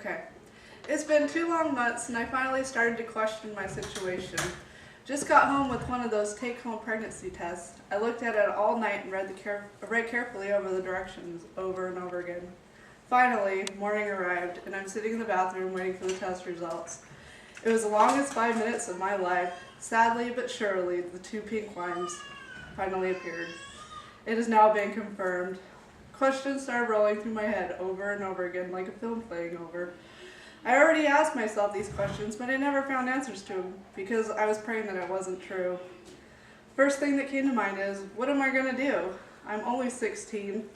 Okay. It's been 2 long months and I finally started to question my situation. Just got home with one of those take-home pregnancy tests. I looked at it all night and read carefully over the directions over and over again. Finally, morning arrived and I'm sitting in the bathroom waiting for the test results. It was the longest 5 minutes of my life. Sadly but surely, the 2 pink lines finally appeared. It has now been confirmed. Questions started rolling through my head over and over again like a film playing over. I already asked myself these questions, but I never found answers to them because I was praying that it wasn't true. First thing that came to mind is, what am I going to do? I'm only 16,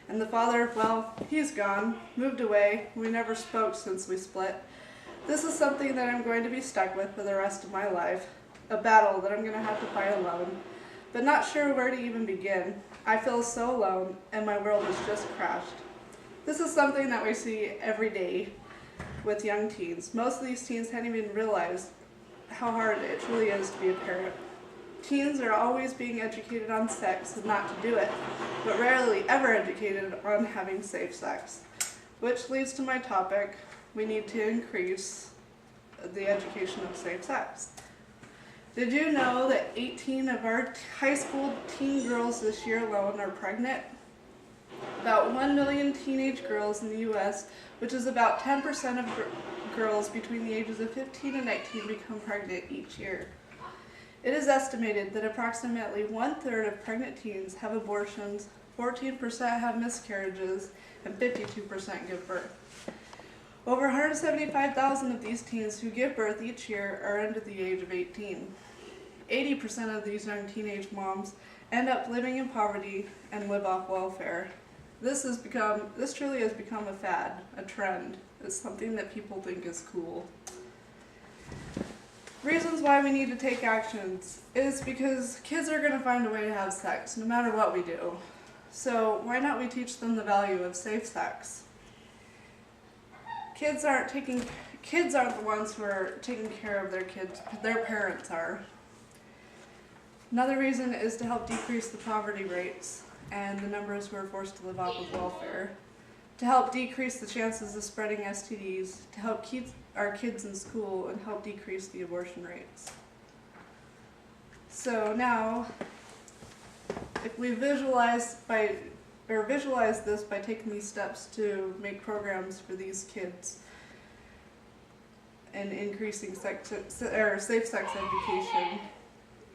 and the father, well, he's gone, moved away. We never spoke since we split. This is something that I'm going to be stuck with for the rest of my life, a battle that I'm going to have to fight alone, but not sure where to even begin. I feel so alone, and my world has just crashed. This is something that we see every day with young teens. Most of these teens haven't even realized how hard it truly is to be a parent. Teens are always being educated on sex and not to do it, but rarely ever educated on having safe sex. Which leads to my topic, we need to increase the education of safe sex. Did you know that 18 of our high school teen girls this year alone are pregnant? About 1 million teenage girls in the U.S., which is about 10% of girls between the ages of 15 and 19 become pregnant each year. It is estimated that approximately 1/3 of pregnant teens have abortions, 14% have miscarriages, and 52% give birth. Over 175,000 of these teens who give birth each year are under the age of 18. 80% of these young teenage moms end up living in poverty and live off welfare. This truly has become a fad, a trend. It's something that people think is cool. Reasons why we need to take actions is because kids are going to find a way to have sex no matter what we do. So why not we teach them the value of safe sex? Kids aren't the ones who are taking care of their kids, their parents are. Another reason is to help decrease the poverty rates and the numbers who are forced to live off of welfare, to help decrease the chances of spreading STDs, to help keep our kids in school and help decrease the abortion rates. So now, if we visualize this by taking these steps to make programs for these kids and increasing safe sex education,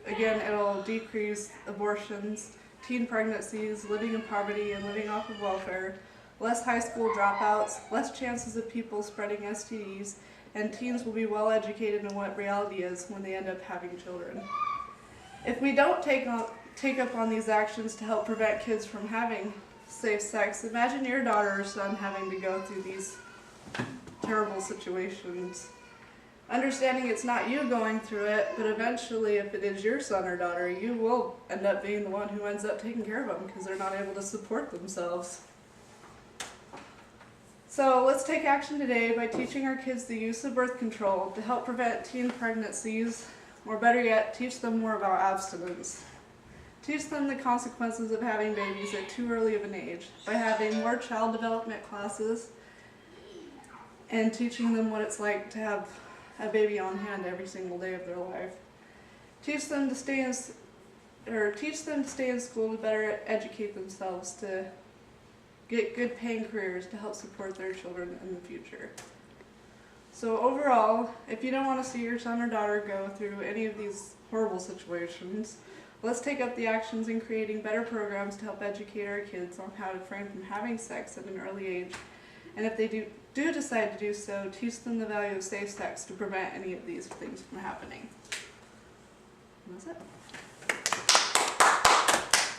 again, it'll decrease abortions, teen pregnancies, living in poverty and living off of welfare, less high school dropouts, less chances of people spreading STDs, and teens will be well educated in what reality is when they end up having children. If we don't take up on these actions to help prevent kids from having safe sex, imagine your daughter or son having to go through these terrible situations. Understanding it's not you going through it, but eventually if it is your son or daughter, you will end up being the one who ends up taking care of them because they're not able to support themselves. So let's take action today by teaching our kids the use of birth control to help prevent teen pregnancies, or better yet, teach them more about abstinence. Teach them the consequences of having babies at too early of an age by having more child development classes and teaching them what it's like to have a baby on hand every single day of their life. Teach them to stay in school to better educate themselves, to get good paying careers to help support their children in the future. So overall, if you don't want to see your son or daughter go through any of these horrible situations, let's take up the actions in creating better programs to help educate our kids on how to refrain from having sex at an early age. And if they do decide to do so, teach them the value of safe sex to prevent any of these things from happening. And that's it.